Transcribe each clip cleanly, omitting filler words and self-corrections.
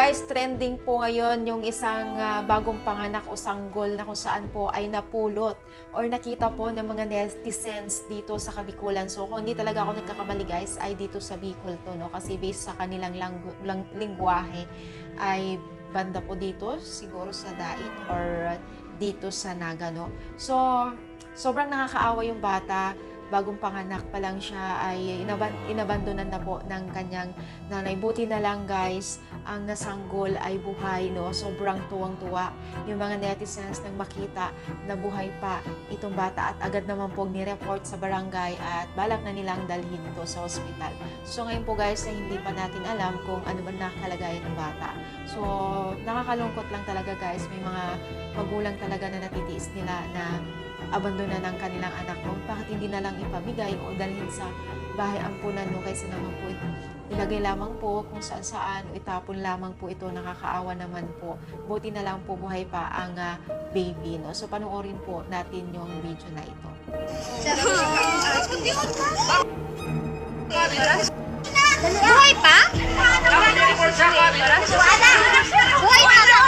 guys, trending po ngayon yung isang bagong panganak o sanggol na kung saan po ay napulot or nakita po ng mga netizens dito sa Kabikulan. So kung hindi talaga ako nagkakamali guys, ay dito sa Bicol to, no? Kasi based sa kanilang lingwahe ay banda po dito, siguro sa Dait or dito sa Naga, no? So sobrang nakakaawa yung bata. Bagong panganak pa lang siya ay inabandonan na po ng kanyang nanay. Buti na lang guys, ang nasanggol ay buhay, no? Sobrang tuwang-tuwa yung mga netizens nang makita na buhay pa itong bata at agad naman po ni-report sa barangay at balak na nilang dalhin ito sa ospital. So ngayon po guys, na hindi pa natin alam kung ano man nakalagayan ng bata. So nakakalungkot lang talaga guys, may mga magulang talaga na natitiis nila na abandona ng kanilang anak mo. Bakit hindi na lang ipamigay o dalhin sa bahay ampunan, no? Kaysa naman po ilagay lamang po kung saan-saan o itapon lamang po ito, nakakaawa naman po. Buti na lang po buhay pa ang baby, no? So panoorin po natin yung video na ito. Buhay pa? Buhay pa? Buhay pa lalo?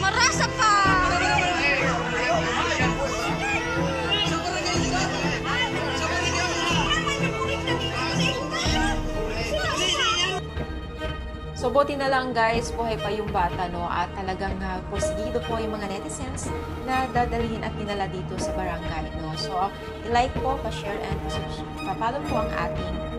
Marasa pa. So, buti na lang guys, buhay pa yung bata, no? At talagang porsigido po yung mga netizens na dadalhin at dinala dito sa barangay, no? So, i-like po, pa-share, and pa-follow po ang ating